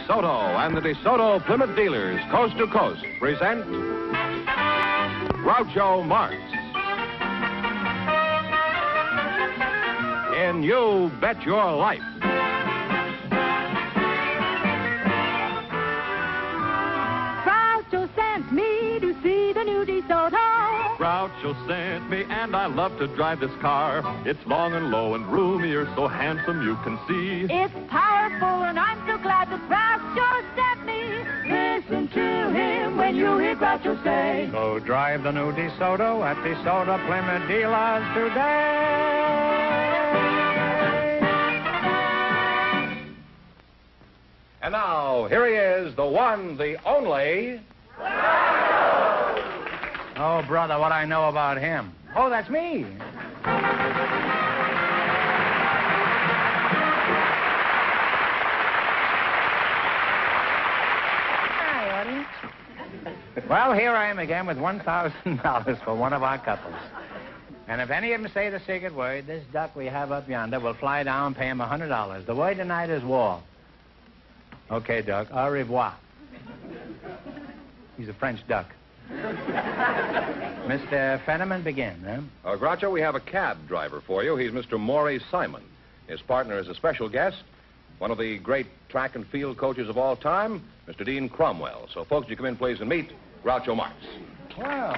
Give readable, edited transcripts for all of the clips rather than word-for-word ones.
DeSoto and the DeSoto Plymouth dealers, coast to coast, present Groucho Marx in You Bet Your Life. Groucho sent me to see the new DeSoto. Groucho sent me, and I love to drive this car. It's long and low and roomier, so handsome you can see. It's powerful, and I'm so glad that Groucho sent me. Listen to him when you hear Groucho say, Go drive the new DeSoto at DeSoto Plymouth dealers today. And now, here he is, the one, the only... Oh, brother, what I know about him. Oh, that's me. Hi, audience. Well, here I am again with $1,000 for one of our couples. And if any of them say the secret word, this duck we have up yonder will fly down and pay him $100. The word tonight is war. Okay, Duck, au revoir. He's a French duck. Mr. Fenneman, begin, huh? Groucho, we have a cab driver for you. He's Mr. Maury Simon. His partner is a special guest, one of the great track and field coaches of all time, Mr. Dean Cromwell. So, folks, you come in, please, and meet Groucho Marx. Well.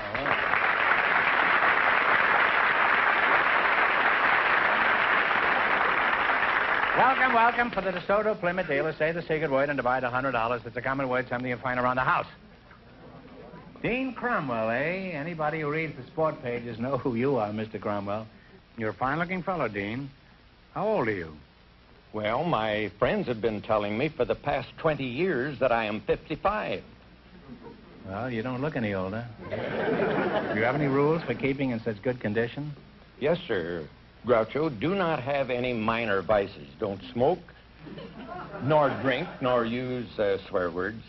Welcome for the DeSoto Plymouth dealers. Say the secret word and divide $100. It's a common word, something you find around the house. Dean Cromwell, eh? Anybody who reads the sport pages know who you are, Mr. Cromwell. You're a fine-looking fellow, Dean. How old are you? Well, my friends have been telling me for the past 20 years that I am 55. Well, you don't look any older. Do you have any rules for keeping in such good condition? Yes, sir. Groucho, do not have any minor vices. Don't smoke, nor drink, nor use swear words.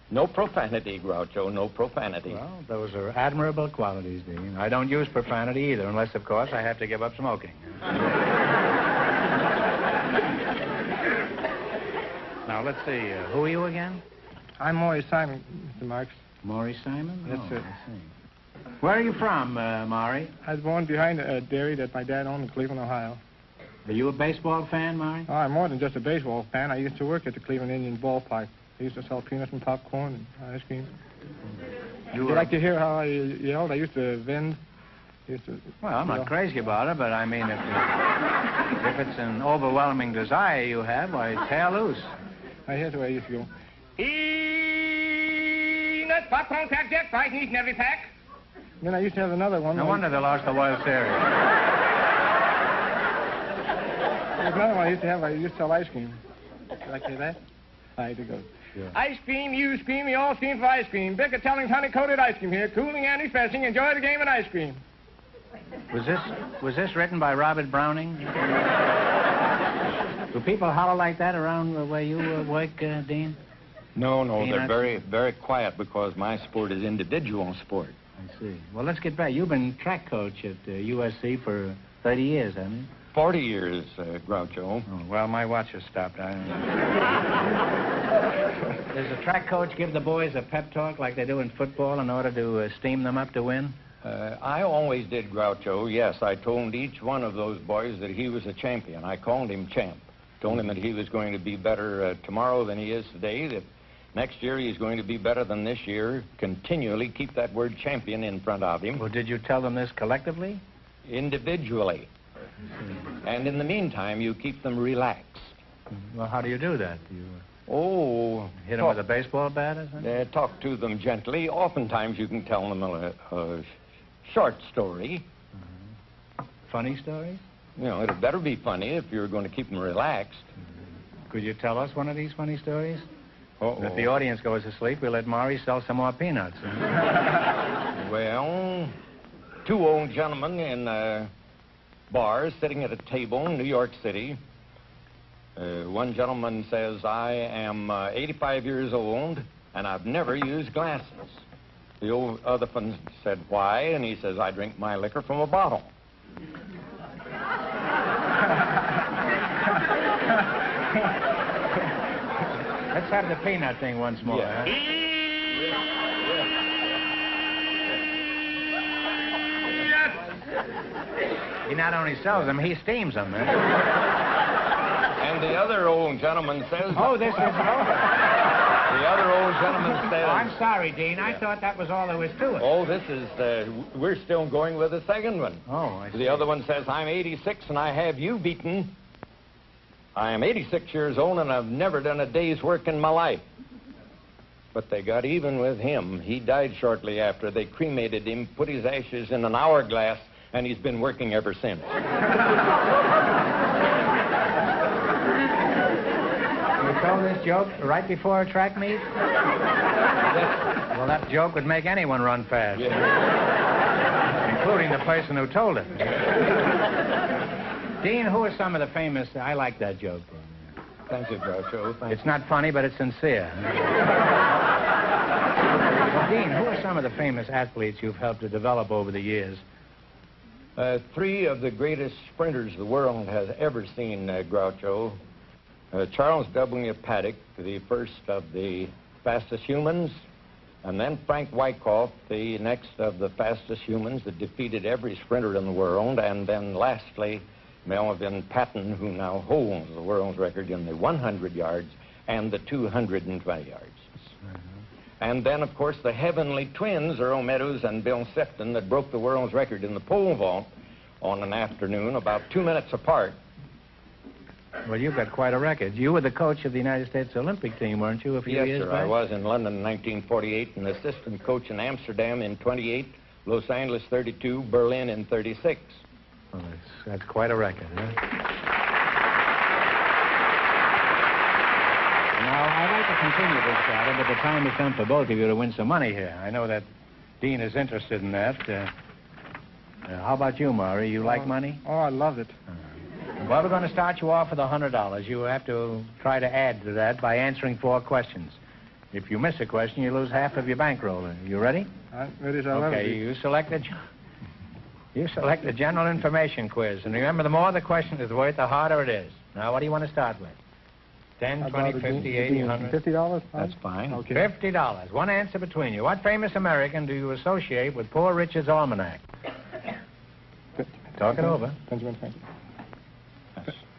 No profanity, Groucho, no profanity. Well, those are admirable qualities, Dean. I don't use profanity either, unless, of course, I have to give up smoking. Now, let's see. Who are you again? I'm Maury Simon, Mr. Marx. Maury Simon? Yes, sir. I see. Where are you from, Maury? I was born behind a dairy that my dad owned in Cleveland, Ohio. Are you a baseball fan, Maury? Oh, I'm more than just a baseball fan. I used to work at the Cleveland Indian ballpark. I used to sell peanuts and popcorn and ice cream. Would you like to hear how I yelled? I used to vend. Well, I'm not crazy about it, but I mean, if it's an overwhelming desire you have, why, tear loose. Here's the way I used to go. Peanuts, popcorn, crackjack, fries, and each and every pack. Then I used to have another one. No wonder they lost the World Series. There's another one I used to have. I used to sell ice cream. Would you like to hear that? I had to go. Sure. Ice cream, you scream, we all scream for ice cream. Bicker Telling's honey-coated ice cream here. Cooling and refreshing. Enjoy the game and ice cream. Was this written by Robert Browning? Do people holler like that around where you work, Dean? No, Peanuts? they're very, very quiet because my sport is individual sport. I see. Well, let's get back. You've been track coach at USC for 30 years, haven't you? 40 years, Groucho. Oh, well, my watch has stopped. Does the track coach give the boys a pep talk like they do in football in order to steam them up to win? I always did, Groucho. Yes, I told each one of those boys that he was a champion. I called him champ. Told him that he was going to be better tomorrow than he is today, that next year he's going to be better than this year. Continually keep that word champion in front of him. Well, did you tell them this collectively? Individually. And in the meantime, you keep them relaxed. Well, how do you do that? Do you hit them with a baseball bat or something? Talk to them gently. Oftentimes you can tell them a short story. Funny stories? You know, it'd better be funny if you're going to keep them relaxed. Could you tell us one of these funny stories? Uh-oh. If the audience goes to sleep, we'll let Maury sell some more peanuts. Well, two old gentlemen in bars sitting at a table in New York City. One gentleman says, I am 85 years old, and I've never used glasses. The other one said, why? And he says, I drink my liquor from a bottle. have the peanut thing once more. Yeah. Huh? He not only sells them, he steams them. Huh? And the other old gentleman says... Oh, this is over. The other old gentleman says... Oh, I'm sorry, Dean. I thought that was all there was to it. Oh, this is... we're still going with the second one. Oh, I see. The other one says, I'm 86 and I have you beaten. I am 86 years old and I've never done a day's work in my life. But they got even with him. He died shortly after. They cremated him, put his ashes in an hourglass, and he's been working ever since. You told this joke right before a track meet? Well, that joke would make anyone run fast. Yeah. Including the person who told it. Dean, who are some of the famous... I like that joke. Thank you, Groucho. It's not funny, but it's sincere. Well, Dean, who are some of the famous athletes you've helped to develop over the years? Three of the greatest sprinters the world has ever seen, Groucho. Charles W. Paddock, the first of the fastest humans, and then Frank Wyckoff, the next of the fastest humans that defeated every sprinter in the world, and then lastly, Melvin Patton, who now holds the world's record in the 100 yards and the 220 yards. And then, of course, the heavenly twins, Earl Meadows and Bill Sefton, that broke the world's record in the pole vault on an afternoon about 2 minutes apart. Well, you've got quite a record. You were the coach of the United States Olympic team, weren't you, a few years Yes, sir. back? I was in London in 1948, and assistant coach in Amsterdam in 28, Los Angeles 32, Berlin in 36. Well, that's quite a record, huh? Now, I'd like to continue this battle, but the time has come for both of you to win some money here. I know that Dean is interested in that. How about you, Maury? You like money? Oh, I loved it. Well, we're going to start you off with $100. You have to try to add to that by answering 4 questions. If you miss a question, you lose half of your bankroll. You ready? I'm ready as I'll ever Okay, be. you select the general information quiz. And remember, the more the question is worth, the harder it is. Now, what do you want to start with? 10, 20, 50, 80, 100? $50? That's fine. Okay. $50. One answer between you. What famous American do you associate with Poor Richard's Almanac? Talk it over. Benjamin Franklin.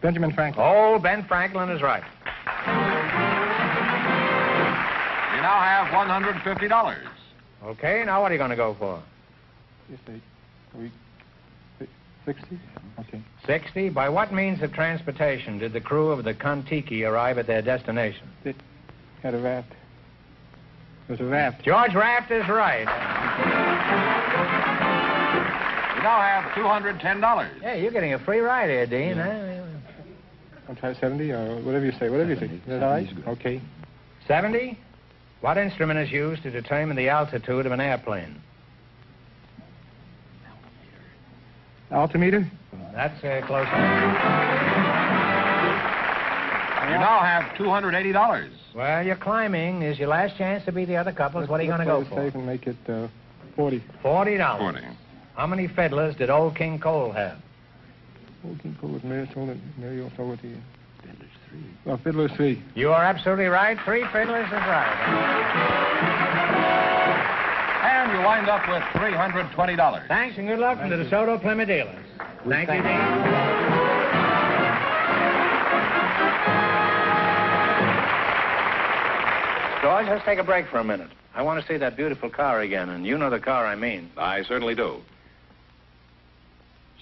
Benjamin Franklin. Oh, Ben Franklin is right. You now have $150. Okay, now what are you going to go for? Yes, 60? Okay. 60. By what means of transportation did the crew of the Kon-Tiki arrive at their destination? It had a raft. It was a raft. George Raft is right. You now have $210. Hey, you're getting a free ride here, Dean, huh? I'll try 70 or whatever you say. Whatever you think. Is that all right? Okay. 70. What instrument is used to determine the altitude of an airplane? Altimeter? That's close. You now have $280. Well, you're climbing. Is your last chance to beat the other couples. What are you going to go for? Safe and make it 40. $40. 40. How many fiddlers did old King Cole have? Old King Cole was Mary O'Flaherty. Fiddler's 3. Well, Fiddler's 3. You are absolutely right. 3 fiddlers is right. And you wind up with $320. Thanks and good luck from the DeSoto Plymouth dealers. Thank you, Dean. George, let's take a break for a minute. I want to see that beautiful car again, and you know the car I mean. I certainly do.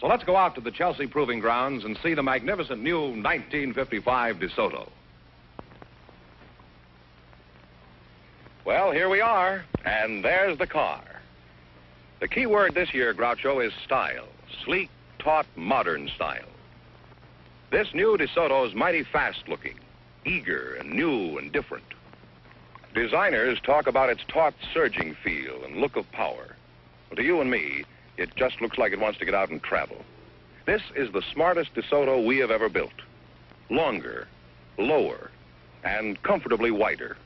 So let's go out to the Chelsea Proving Grounds and see the magnificent new 1955 DeSoto. Well, here we are, and there's the car. The key word this year, Groucho, is style. Sleek, taut, modern style. This new DeSoto is mighty fast-looking, eager and new and different. Designers talk about its taut, surging feel and look of power. But to you and me, it just looks like it wants to get out and travel. This is the smartest DeSoto we have ever built. Longer, lower, and comfortably wider.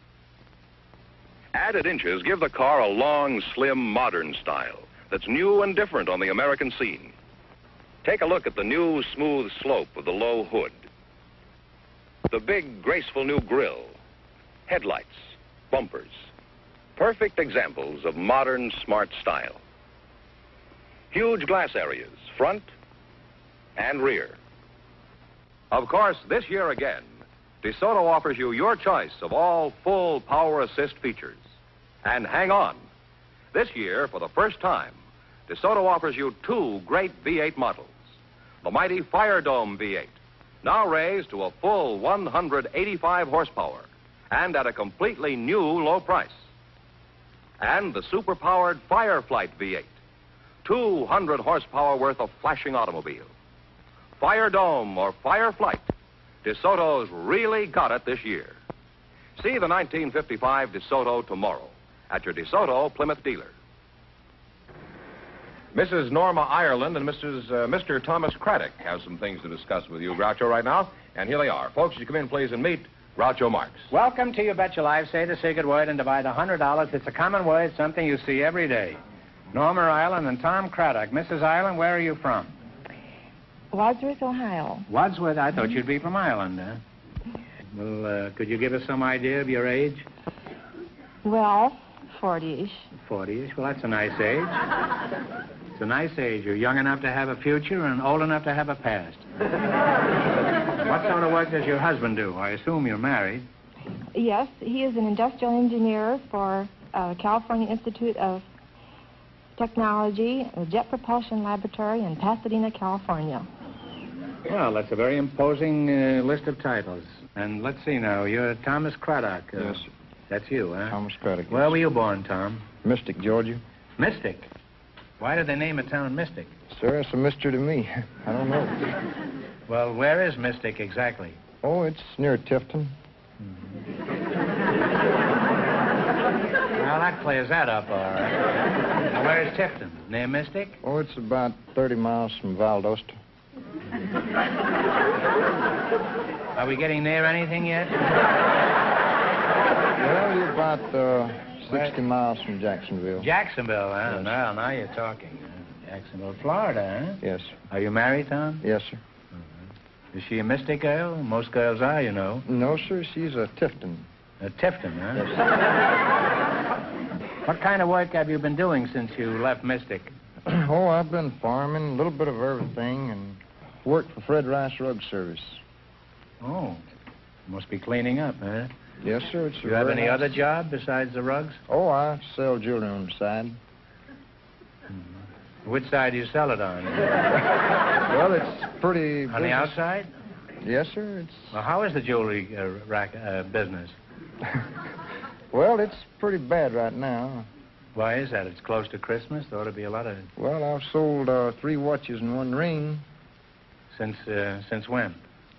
Added inches give the car a long, slim, modern style that's new and different on the American scene. Take a look at the new, smooth slope of the low hood. The big, graceful new grille. headlights, bumpers. Perfect examples of modern smart style. Huge glass areas, front and rear. Of course, this year again, DeSoto offers you your choice of all full power assist features. And hang on. This year, for the first time, DeSoto offers you two great V8 models. The mighty Fire Dome V8, now raised to a full 185 horsepower and at a completely new low price. And the super-powered Fireflight V8, 200 horsepower worth of flashing automobile. Fire Dome or Fireflight, DeSoto's really got it this year. See the 1955 DeSoto tomorrow at your DeSoto Plymouth dealer. Mrs. Norma Ireland and Mr. Thomas Craddock have some things to discuss with you, Groucho, right now. And here they are. Folks, would you come in, please, and meet Groucho Marx. Welcome to You Bet Your Life. Say the secret word and divide $100. It's a common word, something you see every day. Norma Ireland and Tom Craddock. Mrs. Ireland, where are you from? Wadsworth, Ohio. Wadsworth? I thought you'd be from Ireland, huh? Well, could you give us some idea of your age? Well, 40-ish. 40-ish? Well, that's a nice age. It's a nice age. You're young enough to have a future and old enough to have a past. What sort of work does your husband do? I assume you're married. Yes, he is an industrial engineer for California Institute of Technology, a Jet Propulsion Laboratory in Pasadena, California. Well, that's a very imposing list of titles. And let's see now, you're Thomas Craddock. Yes, sir. That's you, huh? Thomas Craddock. Where were you born, Tom? Mystic, Georgia. Mystic? Why did they name a town Mystic? Sir, it's a mystery to me. I don't know. Well, where is Mystic exactly? Oh, it's near Tifton. Well, that clears that up, all right. Now, where is Tifton? Near Mystic? Oh, it's about 30 miles from Valdosta. Are we getting near anything yet? Well, you're about 60 miles from Jacksonville. Jacksonville, huh? Yes. Well, now you're talking. Jacksonville, Florida, huh? Yes. Are you married, Tom? Yes, sir. Is she a Mystic girl? Most girls are, you know. No, sir, she's a Tifton. A Tifton, huh? Yes. What kind of work have you been doing since you left Mystic? Oh, I've been farming, a little bit of everything, and worked for Fred Rice Rug Service. Oh, must be cleaning up, huh? Yes, sir. It's You have any other job besides the rugs? Oh, I sell jewelry on the side. Which side do you sell it on? Well, it's pretty... On the outside? Yes, sir. It's... Well, how is the jewelry business? Well, it's pretty bad right now. Why is that? It's close to Christmas. There ought to be a lot of... Well, I've sold 3 watches and 1 ring. Since when?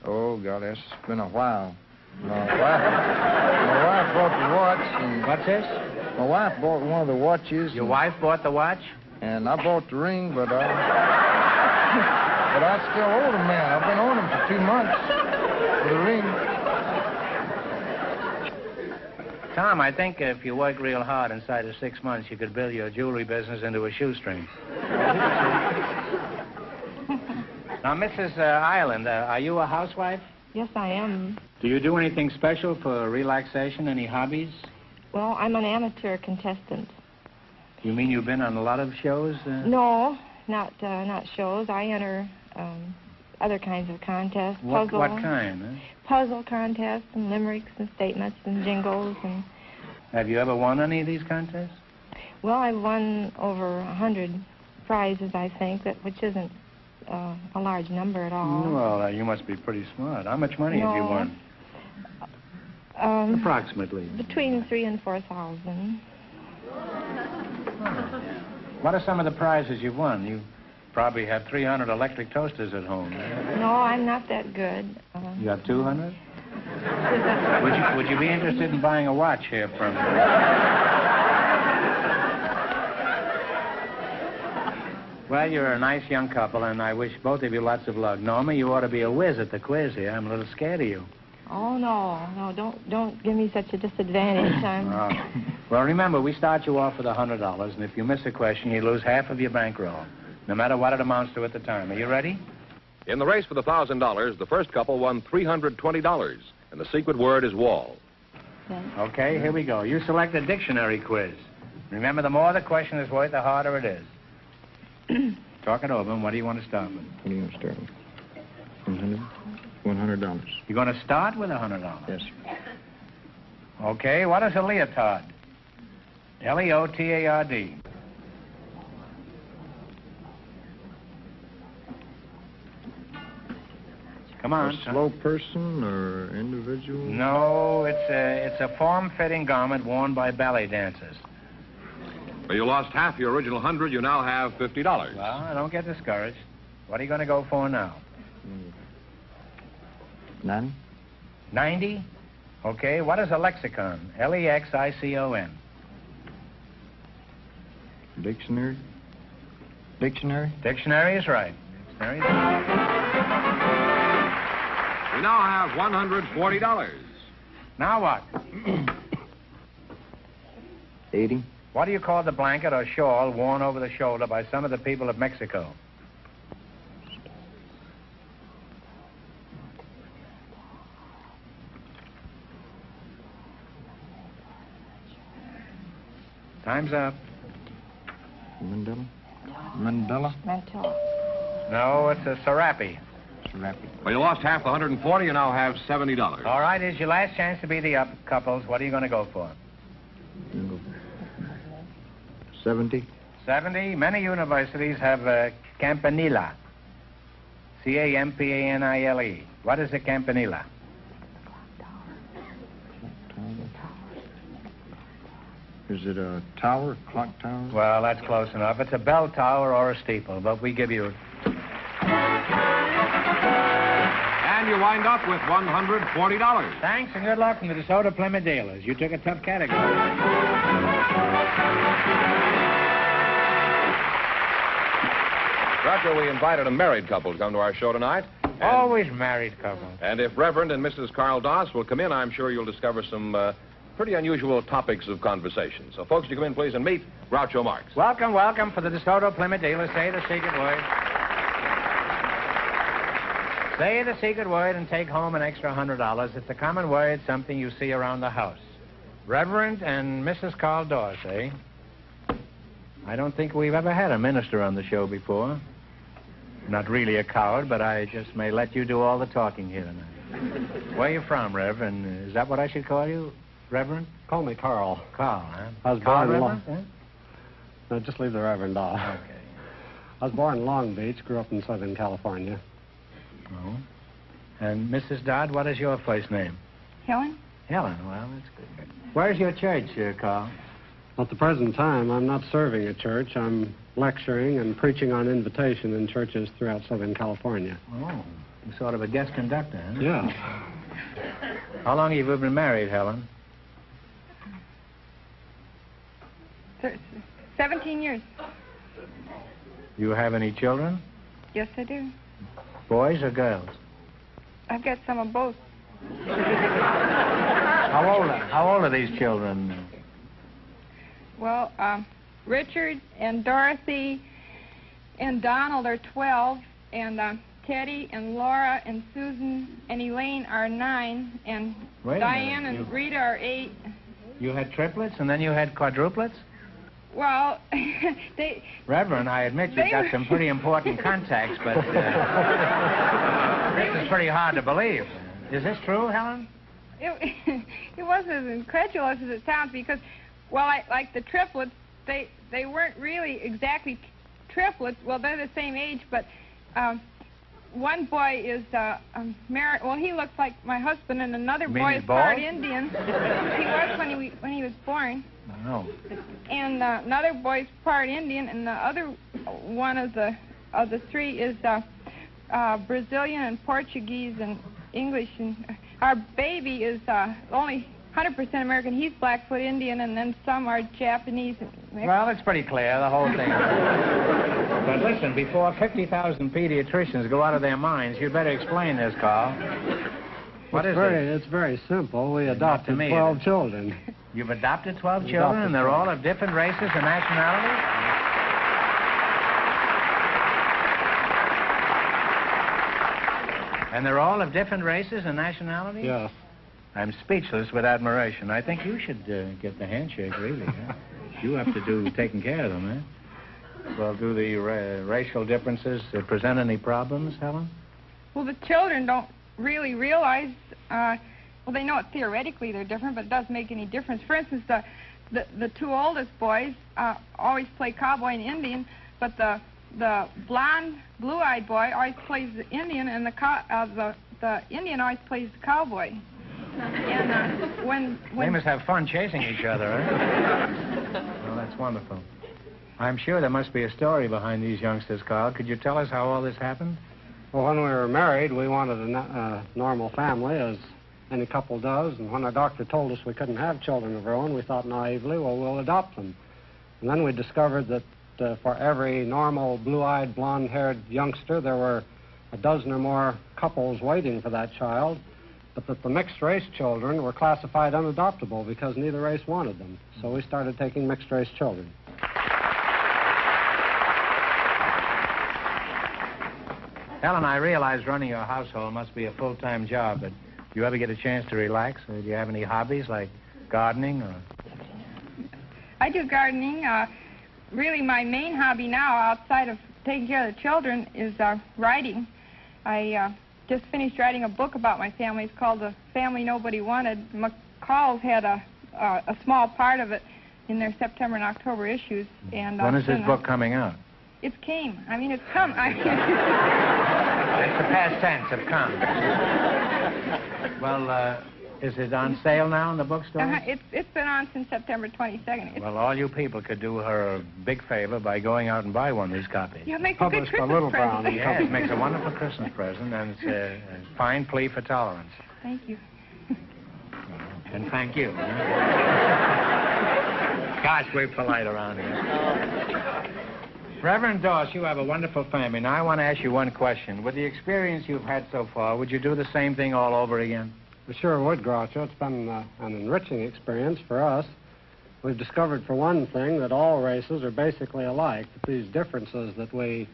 Oh, God, that's been a while. My wife bought the watch. And What's this? my wife bought one of the watches. Your wife bought the watch? And I bought the ring, but I still owe the man. I've been owing him for 2 months for the ring. Tom, I think if you work real hard inside of 6 months, you could build your jewelry business into a shoestring. Now, Mrs. Ireland, are you a housewife? Yes, I am. Do you do anything special for relaxation? Any hobbies? Well, I'm an amateur contestant. You mean you've been on a lot of shows? No, not shows. I enter other kinds of contests. What kind? Huh? Puzzle contests and limericks and statements and jingles and... Have you ever won any of these contests? Well, I've won over 100 prizes, I think, which isn't a large number at all. Well, you must be pretty smart. How much money have you won? Approximately. Between 3,000 and 4,000. What are some of the prizes you've won? You probably have 300 electric toasters at home. No, I'm not that good. You have 200? Would you be interested in buying a watch here from me? Well, you're a nice young couple, and I wish both of you lots of luck. Norma, you ought to be a whiz at the quiz here. I'm a little scared of you. Oh, no, don't give me such a disadvantage. Well, remember, we start you off with $100, and if you miss a question, you lose half of your bankroll, no matter what it amounts to at the time. Are you ready? In the race for the $1,000, the first couple won $320, and the secret word is wall. Okay. Okay, here we go. You select a dictionary quiz. Remember, the more the question is worth, the harder it is. Talk it over, and what do you want to start with? What do you want to start with? $100. You're going to start with $100? Yes, sir. Okay, what is a leotard? Leotard. Come on. A slow person or individual? No, it's a form-fitting garment worn by ballet dancers. Well, you lost half your original 100. You now have $50. Well, don't get discouraged. What are you going to go for now? 90. 90? Okay, what is a lexicon? Lexicon. Dictionary? Dictionary? Dictionary is right. Dictionary is right. You now have $140. Now what? 80. What do you call the blanket or shawl worn over the shoulder by some of the people of Mexico? Time's up. Mandela? Mandela? Mental. No, it's a serape. Well, you lost half the 140. You now have $70. All right, here's your last chance to be the up couples. What are you going to go for? 70. 70. Many universities have campanile. Campanile. What is a campanile? Is it a tower, clock tower? Well, that's close enough. It's a bell tower or a steeple, but we give you... And you wind up with $140. Thanks and good luck from the DeSoto Plymouth dealers. You took a tough category. Groucho, we invited a married couple to come to our show tonight. Always married couples. And if Reverend and Mrs. Carl Doss will come in, I'm sure you'll discover some pretty unusual topics of conversation. So, folks, you come in, please, and meet Groucho Marx. Welcome, welcome for the DeSoto Plymouth dealers. Say the secret word. Say the secret word and take home an extra $100. It's a common word, something you see around the house. Reverend and Mrs. Carl Doss, eh? I don't think we've ever had a minister on the show before. Not really a coward, but I just may let you do all the talking here tonight. Where are you from, Reverend? Is that what I should call you, Reverend? Call me Carl. Carl, huh? I was Carl born in Reverend? No, just leave the Reverend off. Okay. I was born in Long Beach, grew up in Southern California. Oh. And Mrs. Dodd, what is your first name? Helen? Helen. Well, that's good. Where's your church, Carl? At the present time, I'm not serving a church. I'm lecturing and preaching on invitation in churches throughout Southern California. Oh, you're sort of a guest conductor, huh? Yeah. How long have you been married, Helen? 17 years. You have any children? Yes, I do. Boys or girls? I've got some of both. How old are these children? Well, Richard and Dorothy and Donald are 12, and Teddy and Laura and Susan and Elaine are 9, and Diane and Rita are 8. You had triplets and then you had quadruplets? Well, Reverend, I admit you've got some pretty important contacts, but this is pretty hard to believe. Is this true, Helen? It wasn't as incredulous as it sounds because, well, like the triplets, they weren't really exactly triplets. Well, they're the same age, but one boy is married. Well, he looks like my husband, and another boy is part Indian. He was when he was born. No. And another boy's part Indian, and the other one of the three is Brazilian and Portuguese and English. And our baby is only 100% American. He's Blackfoot Indian, and then some are Japanese. Well, it's pretty clear, the whole thing. But listen, before 50,000 pediatricians go out of their minds, you'd better explain this, Carl. It's very simple. We adopted 12 children. You've adopted 12 children, and they're all of different races and nationalities? And they're all of different races and nationalities? Yes. I'm speechless with admiration. I think you should get the handshake, really. Huh? You have to do taking care of them, eh? Well, do the racial differences present any problems, Helen? Well, the children don't really realize, well, they know it theoretically they're different, but it doesn't make any difference. For instance, the two oldest boys always play cowboy and Indian, but the blonde, blue-eyed boy always plays the Indian, and the Indian always plays the cowboy. And when they must have fun chasing each other, eh? Well, that's wonderful. I'm sure there must be a story behind these youngsters, Carl. Could you tell us how all this happened? Well, when we were married, we wanted a normal family, as any couple does. And when our doctor told us we couldn't have children of our own, we thought naively, well, we'll adopt them. And then we discovered that for every normal, blue-eyed, blonde-haired youngster, there were a dozen or more couples waiting for that child, but that the mixed-race children were classified unadoptable because neither race wanted them. So we started taking mixed-race children. Helen, I realize running your household must be a full-time job, but do you ever get a chance to relax? Or do you have any hobbies like gardening? Or... I do gardening. Really, my main hobby now, outside of taking care of the children, is writing. I just finished writing a book about my family. It's called The Family Nobody Wanted. McCall's had a small part of it in their September and October issues. And when is this book coming out? It came. I mean, it's come. It's the past tense of come. Well, is it on sale now in the bookstore? It's been on since September 22nd. Well, all you people could do her a big favor by going out and buy one of these copies. Yeah, it makes a good Christmas present. Yeah, it makes a wonderful Christmas present, and it's a fine plea for tolerance. Thank you. And thank you. Gosh, we're polite around here. Reverend Doss, you have a wonderful family. Now, I want to ask you one question. With the experience you've had so far, would you do the same thing all over again? We sure would, Groucho. It's been an enriching experience for us. We've discovered, for one thing, that all races are basically alike. That these differences that we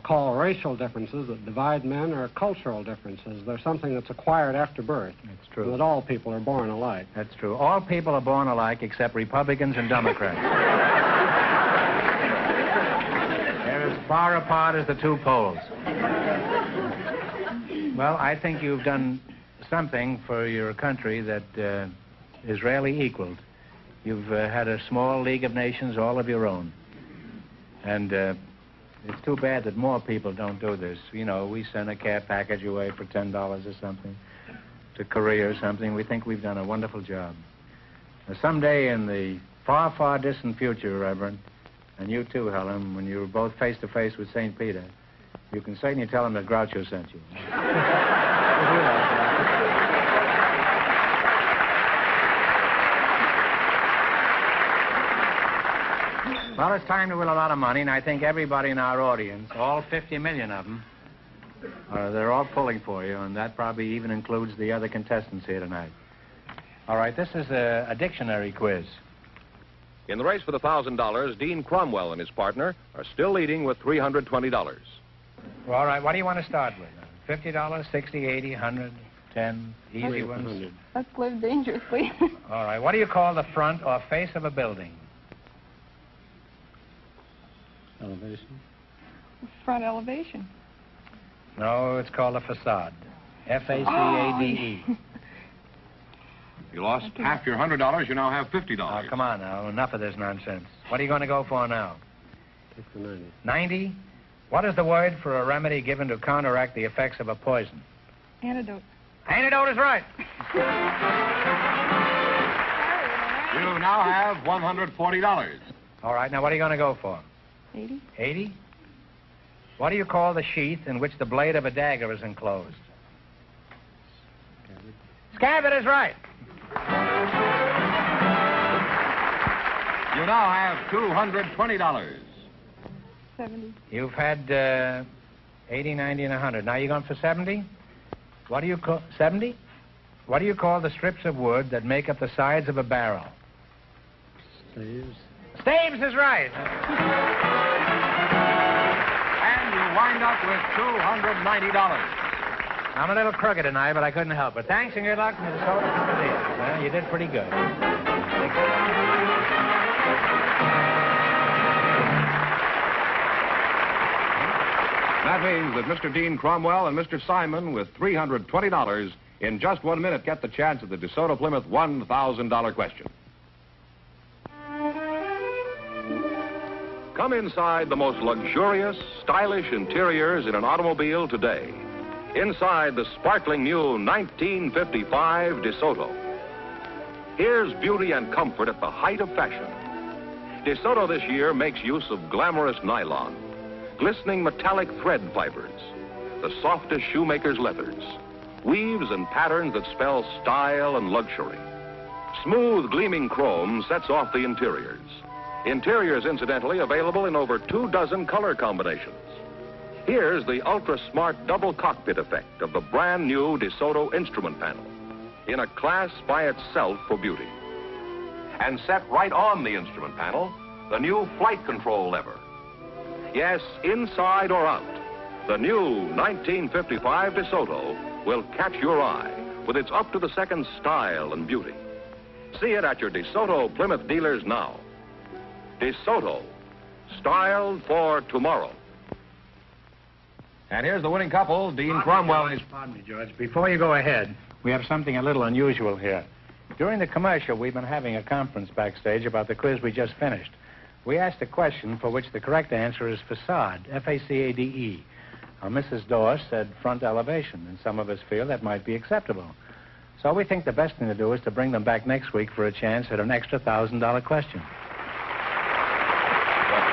call racial differences that divide men are cultural differences. They're something that's acquired after birth. That's true. And that all people are born alike. That's true. All people are born alike except Republicans and Democrats. They're as far apart as the two poles. Well, I think you've done something for your country that is rarely equaled. You've had a small League of Nations all of your own. And it's too bad that more people don't do this. You know, we send a care package away for $10 or something to Korea or something. We think we've done a wonderful job. Now, someday in the far, far distant future, Reverend, and you too, Helen, when you're both face-to-face with St. Peter, you can certainly tell him that Groucho sent you. Well, it's time to win a lot of money, and I think everybody in our audience, all 50 million of them, they're all pulling for you, and that probably even includes the other contestants here tonight. All right, this is a dictionary quiz. In the race for the $1,000, Dean Cromwell and his partner are still leading with $320. Well, all right, what do you want to start with? $50, $60, $80, $100, $10, easy ones? Let's live dangerously. All right, what do you call the front or face of a building? Elevation. Front elevation. No, it's called a facade. F-A-C-A-D-E. You lost half your $100. You now have $50. Oh, come on now. Enough of this nonsense. What are you going to go for now? 90. 90? What is the word for a remedy given to counteract the effects of a poison? Antidote. Antidote is right. You now have $140. All right, now what are you going to go for? 80. 80? What do you call the sheath in which the blade of a dagger is enclosed? Scabbard is right. You now have $220. 70. You've had 80, 90, and 100. Now you're going for 70? What do you call... 70? What do you call the strips of wood that make up the sides of a barrel? Staves. Staves is right. And you wind up with $290. I'm a little crooked tonight, but I couldn't help it. Thanks and good luck from the DeSoto Plymouth Dealers. Well, you did pretty good. That means that Mr. Dean Cromwell and Mr. Simon, with $320 in just 1 minute, get the chance at the DeSoto Plymouth $1,000 question. Come inside the most luxurious, stylish interiors in an automobile today. Inside the sparkling new 1955 DeSoto. Here's beauty and comfort at the height of fashion. DeSoto this year makes use of glamorous nylon, glistening metallic thread fibers, the softest shoemaker's leathers, weaves and patterns that spell style and luxury. Smooth, gleaming chrome sets off the interiors. Interiors, incidentally, available in over 24 color combinations. Here's the ultra-smart double cockpit effect of the brand new DeSoto instrument panel, in a class by itself for beauty. And set right on the instrument panel, the new flight control lever. Yes, inside or out, the new 1955 DeSoto will catch your eye with its up-to-the-second style and beauty. See it at your DeSoto Plymouth dealers now. DeSoto, styled for tomorrow. And here's the winning couple, Dean Cromwell and his... Pardon me, George. Before you go ahead, we have something a little unusual here. During the commercial, we've been having a conference backstage about the quiz we just finished. We asked a question for which the correct answer is facade, F-A-C-A-D-E. Mrs. Dorr said front elevation, and some of us feel that might be acceptable. So we think the best thing to do is to bring them back next week for a chance at an extra $1,000 question. But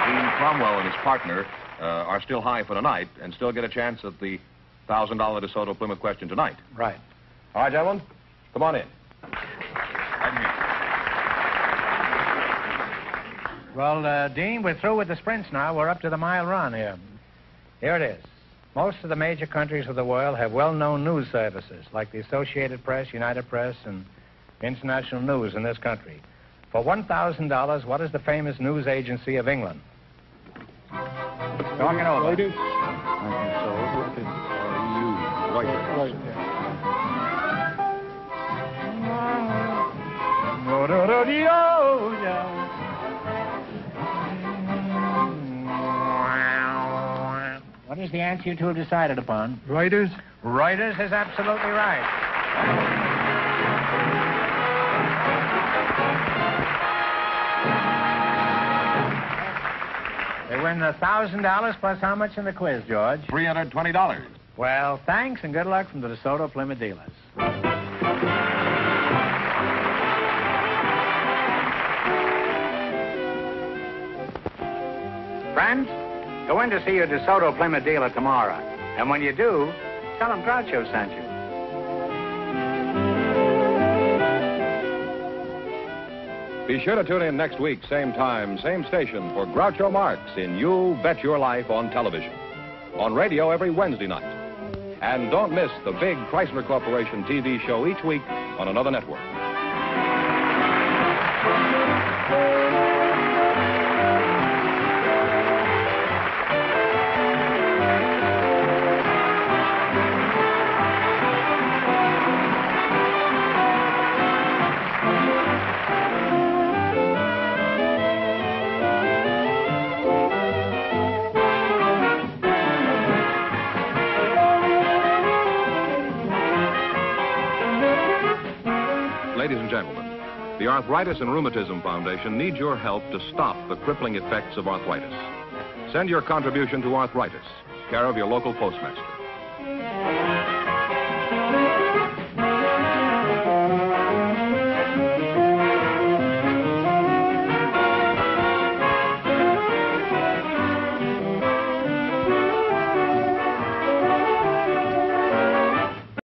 Dean Cromwell and his partner are still high for tonight and still get a chance at the $1,000 DeSoto Plymouth question tonight. Right. All right, gentlemen, come on in. Well, Dean, we're through with the sprints now. We're up to the mile run here. Here it is. Most of the major countries of the world have well-known news services, like the Associated Press, United Press, and International News in this country. For $1,000, what is the famous news agency of England? Talk it over. Reuters. What is the answer you two have decided upon? Reuters. Reuters is absolutely right. They win $1,000 plus how much in the quiz, George? $320. Well, thanks and good luck from the DeSoto Plymouth dealers. Friends, go in to see your DeSoto Plymouth dealer tomorrow. And when you do, tell them Groucho sent you. Be sure to tune in next week, same time, same station, for Groucho Marx in You Bet Your Life on television. On radio every Wednesday night. And don't miss the big Chrysler Corporation TV show each week on another network. Ladies and gentlemen, the Arthritis and Rheumatism Foundation needs your help to stop the crippling effects of arthritis. Send your contribution to Arthritis, care of your local postmaster.